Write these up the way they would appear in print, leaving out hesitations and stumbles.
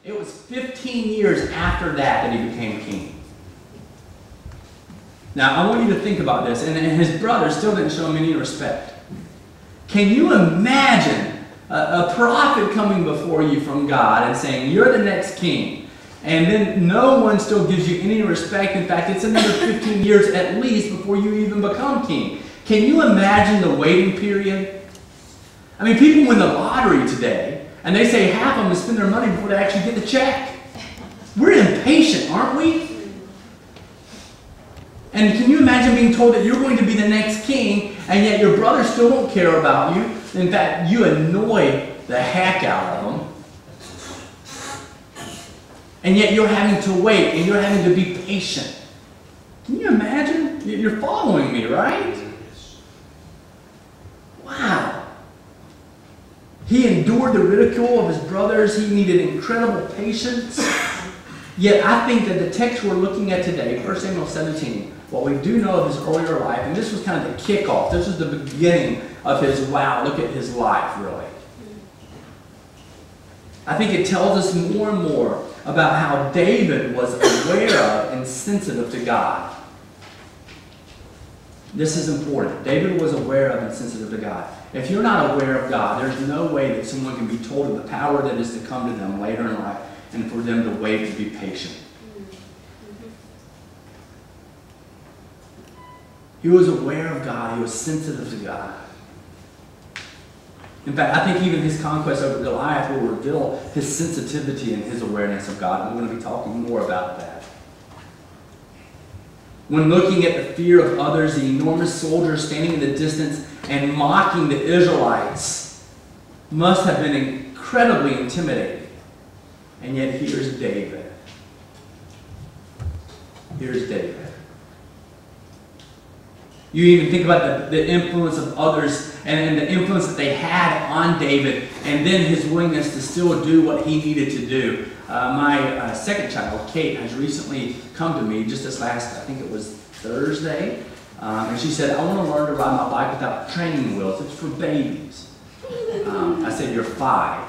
It was 15 years after that he became king. Now, I want you to think about this. And his brother still didn't show him any respect. Can you imagine a prophet coming before you from God and saying, you're the next king, and then no one still gives you any respect? In fact, it's another 15 years at least before you even become king. Can you imagine the waiting period? I mean, people win the lottery today, and they say half of them spend their money before they actually get the check. We're impatient, aren't we? And can you imagine being told that you're going to be the next king, and yet your brothers still don't care about you? In fact, you annoy the heck out of them. And yet you're having to wait, and you're having to be patient. Can you imagine? You're following me, right? Wow. He endured the ridicule of his brothers. He needed incredible patience. Yet I think that the text we're looking at today, 1 Samuel 17, what we do know of his earlier life, and this was kind of the kickoff. This was the beginning of his, wow, look at his life, really. I think it tells us more and more about how David was aware of and sensitive to God. This is important. David was aware of and sensitive to God. If you're not aware of God, there's no way that someone can be told of the power that is to come to them later in life and for them to wait to be patient. He was aware of God. He was sensitive to God. In fact, I think even his conquest over Goliath will reveal his sensitivity and his awareness of God. And we're going to be talking more about that. When looking at the fear of others, the enormous soldiers standing in the distance and mocking the Israelites must have been incredibly intimidating. And yet here's David. Here's David. You even think about the influence of others and the influence that they had on David, and then his willingness to still do what he needed to do. My second child, Kate, has recently come to me just this last, I think it was Thursday, and she said, I want to learn to ride my bike without training wheels. It's for babies. I said, you're 5.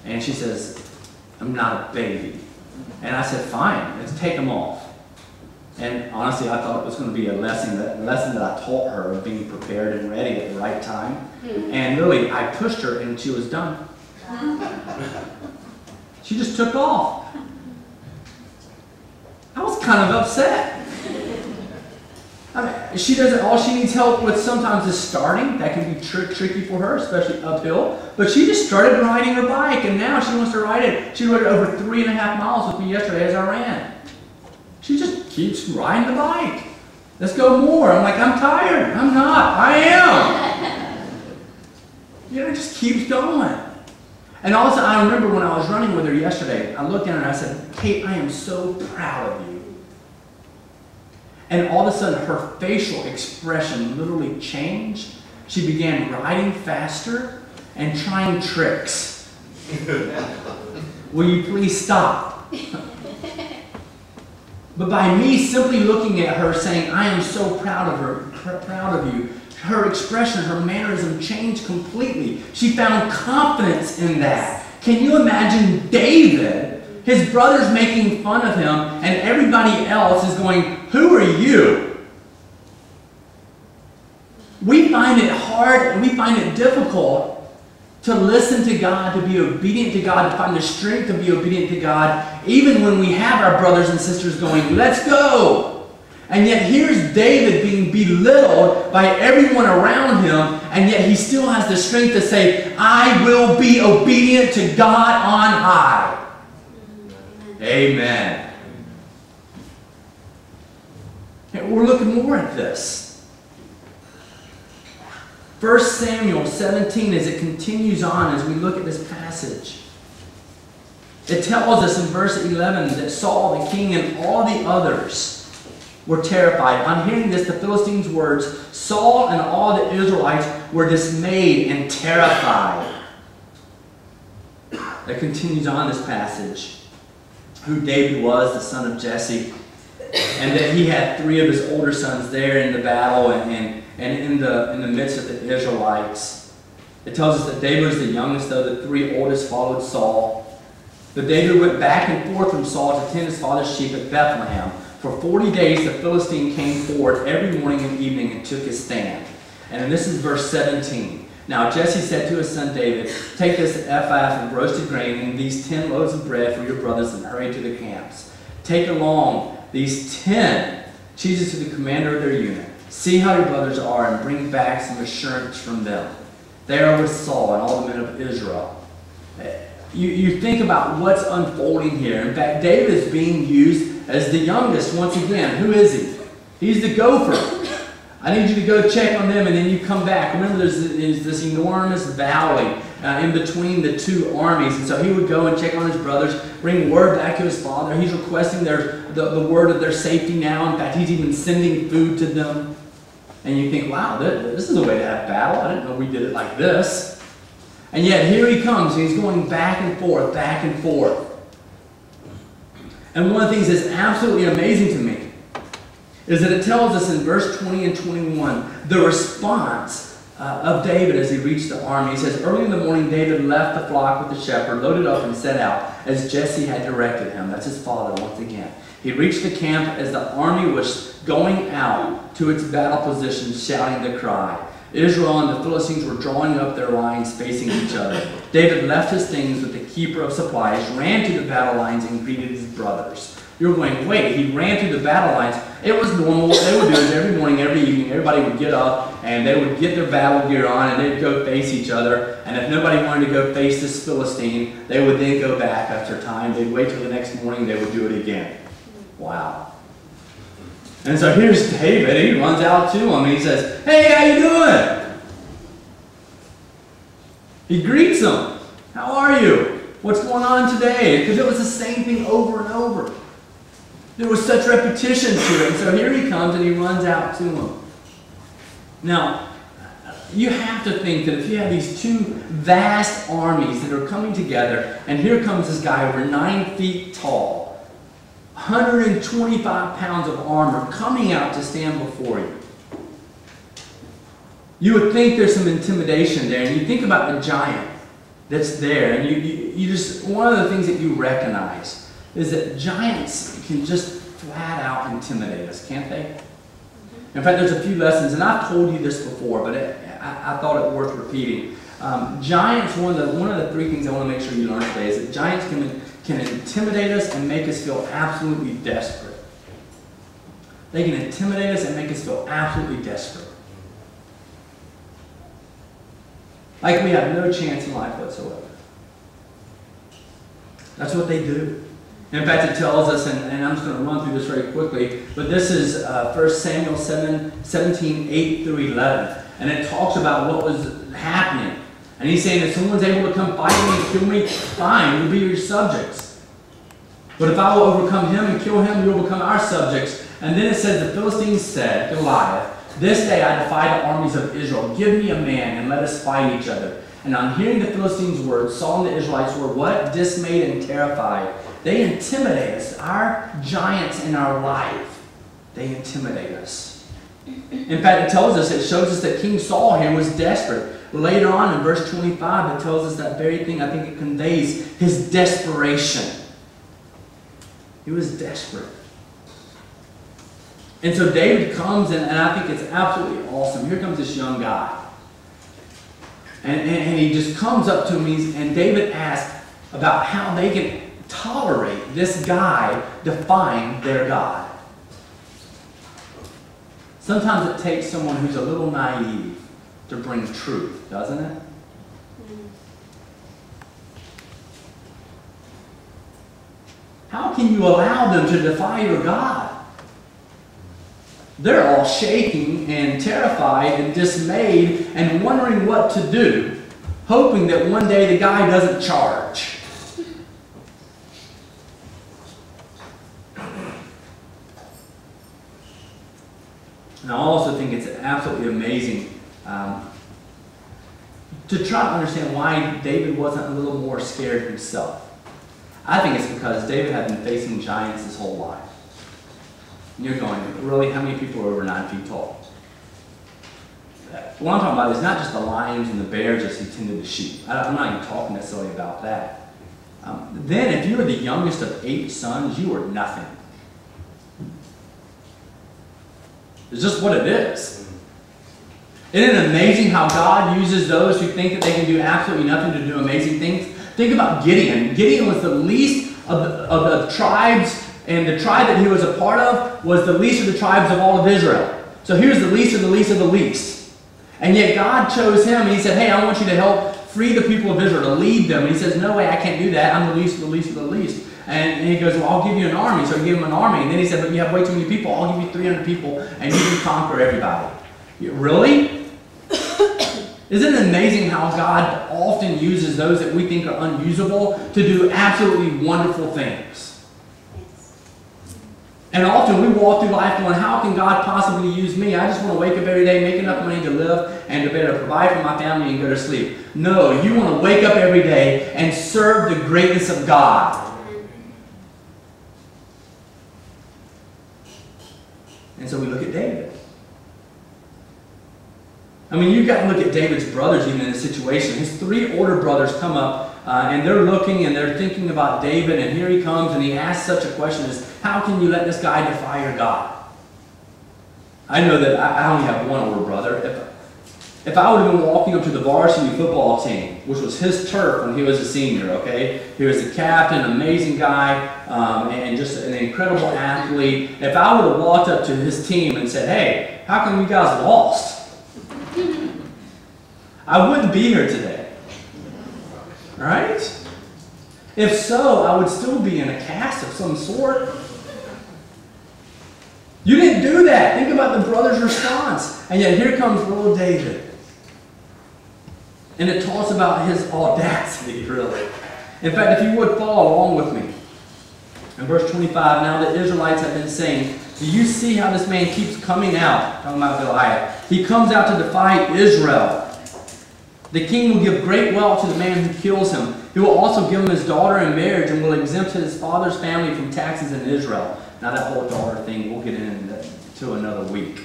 And she says, I'm not a baby. And I said, fine, let's take them off. And honestly, I thought it was going to be a lesson that I taught her of being prepared and ready at the right time. And really, I pushed her and she was done. She just took off. I was kind of upset. I mean, she doesn't. All she needs help with sometimes is starting. That can be tricky for her, especially uphill. But she just started riding her bike, and now she wants to ride it. She rode it over 3.5 miles with me yesterday as I ran. She just keeps riding the bike. Let's go more. I'm like, I'm tired. I'm not. I am. It just keeps going. And also, I remember when I was running with her yesterday, I looked at her and I said, Kate, I am so proud of you. And all of a sudden, her facial expression literally changed. She began riding faster and trying tricks. Will you please stop? But by me simply looking at her saying, I am so proud of her, proud of you, her expression, her mannerism changed completely. She found confidence in that. Can you imagine David, his brothers making fun of him, and everybody else is going, who are you? We find it hard and we find it difficult to listen to God, to be obedient to God, to find the strength to be obedient to God, even when we have our brothers and sisters going, let's go. And yet here's David being belittled by everyone around him, and yet he still has the strength to say, I will be obedient to God on high. Amen. And we're looking more at this. 1 Samuel 17, as it continues on, as we look at this passage, it tells us in verse 11 that Saul, the king, and all the others were terrified. On hearing this, the Philistines' words, Saul and all the Israelites were dismayed and terrified. That continues on this passage. Who David was, the son of Jesse, and that he had 3 of his older sons there in the battle and in the midst of the Israelites. It tells us that David was the youngest, though the 3 oldest followed Saul. But David went back and forth from Saul to tend his father's sheep at Bethlehem. For 40 days the Philistine came forward every morning and evening and took his stand. And then this is verse 17. Now Jesse said to his son David, take this ephah of roasted grain and these 10 loaves of bread for your brothers and hurry to the camps. Take along these 10 cheeses to the commander of their unit. See how your brothers are and bring back some assurance from them. They are with Saul and all the men of Israel. You think about what's unfolding here. In fact, David is being used as the youngest once again. Who is he? He's the gopher. I need you to go check on them and then you come back. Remember, there's this enormous valley in between the two armies. And so he would go and check on his brothers, bring word back to his father. He's requesting the word of their safety now. In fact, he's even sending food to them. And you think, wow, this is a way to have battle. I didn't know we did it like this. And yet here he comes, and he's going back and forth, back and forth. And one of the things that's absolutely amazing to me is that it tells us in verse 20 and 21 the response of David as he reached the army. He says, early in the morning David left the flock with the shepherd, loaded up and set out as Jesse had directed him. That's his father once again. He reached the camp as the army was going out to its battle position, shouting the cry. Israel and the Philistines were drawing up their lines facing each other. David left his things with the keeper of supplies, ran to the battle lines, and greeted his brothers. You're going, wait, he ran to the battle lines. It was normal. What they would do is every morning, every evening, everybody would get up, and they would get their battle gear on, and they'd go face each other. And if nobody wanted to go face this Philistine, they would then go back after time. They'd wait till the next morning, they would do it again. Wow. And so here's David. He runs out to him and he says, hey, how you doing? He greets him. How are you? What's going on today? Because it was the same thing over and over. There was such repetition to it. And so here he comes and he runs out to him. Now, you have to think that if you have these two vast armies that are coming together, and here comes this guy over 9 feet tall, 125 pounds of armor coming out to stand before you. You would think there's some intimidation there, and you think about the giant that's there, and you just, one of the things that you recognize is that giants can just flat out intimidate us, can't they? In fact, there's a few lessons, and I've told you this before, but I thought it worth repeating. Giants, one of the 3 things I want to make sure you learn today is that giants can intimidate us and make us feel absolutely desperate. They can intimidate us and make us feel absolutely desperate. Like we have no chance in life whatsoever. That's what they do. In fact, it tells us, and I'm just going to run through this very quickly, but this is 1 Samuel 17, 8 through 11. And it talks about what was happening. And he's saying, if someone's able to come fight me and kill me, fine, we'll be your subjects. But if I will overcome him and kill him, you will become our subjects. And then it says, the Philistines said, Goliath, this day I defy the armies of Israel. Give me a man and let us fight each other. And on hearing the Philistines' words, Saul and the Israelites were what? Dismayed and terrified. They intimidate us. Our giants in our life, they intimidate us. In fact, it tells us, it shows us that King Saul here was desperate. Later on in verse 25, it tells us that very thing. I think it conveys his desperation. He was desperate. And so David comes, and I think it's absolutely awesome. Here comes this young guy. And he just comes up to him, and David asks about how they can tolerate this guy defying their God. Sometimes it takes someone who's a little naive to bring truth, doesn't it? How can you allow them to defy your God? They're all shaking and terrified and dismayed and wondering what to do, hoping that one day the guy doesn't charge. And I also think it's absolutely amazing to try to understand why David wasn't a little more scared himself. I think it's because David had been facing giants his whole life. And you're going, really, how many people are over 9 feet tall? What I'm talking about is not just the lions and the bears as he tended the sheep. I'm not even talking necessarily about that. Then if you were the youngest of 8 sons, you were nothing. It's just what it is. Isn't it amazing how God uses those who think that they can do absolutely nothing to do amazing things? Think about Gideon. Gideon was the least of the tribes, and the tribe that he was a part of was the least of the tribes of all of Israel. So he was the least of the least of the least. And yet God chose him, and he said, hey, I want you to help free the people of Israel, to lead them. And he says, no way, I can't do that. I'm the least of the least of the least. And he goes, well, I'll give you an army. So he gave him an army. And then he said, but you have way too many people. I'll give you 300 people, and you can conquer everybody. Really? Isn't it amazing how God often uses those that we think are unusable to do absolutely wonderful things? And often we walk through life going, how can God possibly use me? I just want to wake up every day, make enough money to live, and to be able to provide for my family and go to sleep. No, you want to wake up every day and serve the greatness of God. And so we look at David. I mean, you've got to look at David's brothers even in this situation. His 3 older brothers come up, and they're looking and they're thinking about David, and here he comes, and he asks such a question as, how can you let this guy defy your God? I know that I only have one older brother. If I would have been walking up to the varsity football team, which was his turf when he was a senior, okay? He was the captain, amazing guy, and just an incredible athlete. If I would have walked up to his team and said, hey, how come you guys lost? I wouldn't be here today. Right? If so, I would still be in a cast of some sort. You didn't do that. Think about the brother's response. And yet here comes little David. And it talks about his audacity, really. In fact, if you would follow along with me. In verse 25, now the Israelites have been saying, do you see how this man keeps coming out? Talking about Goliath. He comes out to defy Israel. The king will give great wealth to the man who kills him. He will also give him his daughter in marriage and will exempt his father's family from taxes in Israel. Now that whole daughter thing, we'll get into another week.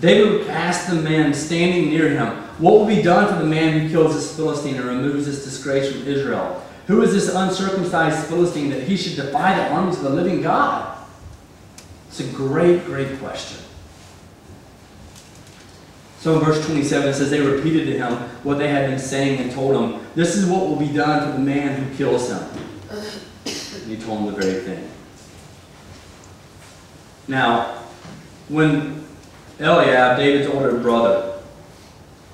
David asked the men standing near him, what will be done for the man who kills this Philistine and removes this disgrace from Israel? Who is this uncircumcised Philistine that he should defy the armies of the living God? It's a great, great question. So in verse 27 it says, they repeated to him what they had been saying and told him, this is what will be done to the man who kills him. And he told him the very thing. Now, when Eliab, David's older brother,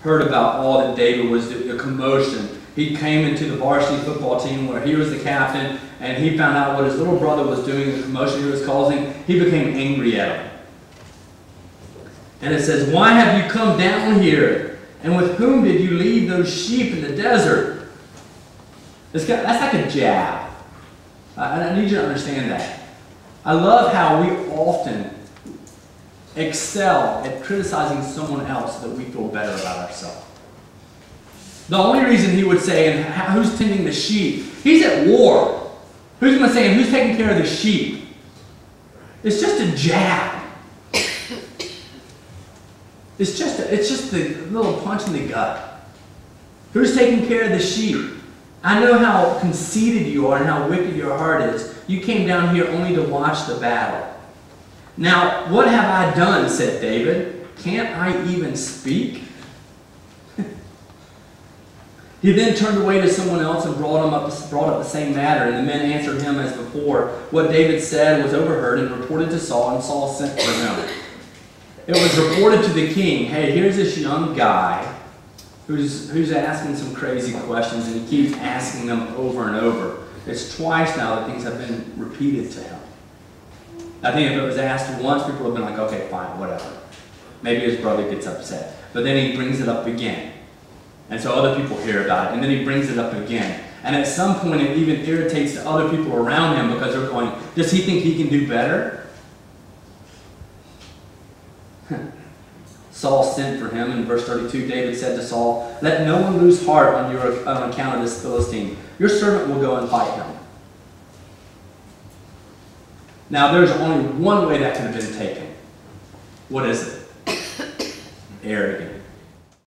heard about all that David was doing, the commotion, he came into the varsity football team where he was the captain, and he found out what his little brother was doing, the commotion he was causing. He became angry at him. And it says, why have you come down here? And with whom did you leave those sheep in the desert? That's like a jab. I need you to understand that. I love how we often excel at criticizing someone else so that we feel better about ourselves. The only reason he would say, and who's tending the sheep? He's at war. Who's going to say, and who's taking care of the sheep? It's just a jab. It's just the little punch in the gut. Who's taking care of the sheep? I know how conceited you are and how wicked your heart is. You came down here only to watch the battle. Now, what have I done, said David. Can't I even speak? He then turned away to someone else and brought up the same matter, and the men answered him as before. What David said was overheard and reported to Saul, and Saul sent for him. It was reported to the king, hey, here's this young guy who's asking some crazy questions, and he keeps asking them over and over. It's twice now that things have been repeated to him. I think if it was asked once, people would have been like, okay, fine, whatever. Maybe his brother gets upset. But then he brings it up again. And so other people hear about it, and then he brings it up again. And at some point, it even irritates the other people around him because they're going, does he think he can do better? Saul sent for him. In verse 32, David said to Saul, let no one lose heart on account of this Philistine. Your servant will go and fight him. Now, there's only one way that could have been taken. What is it? Arrogance.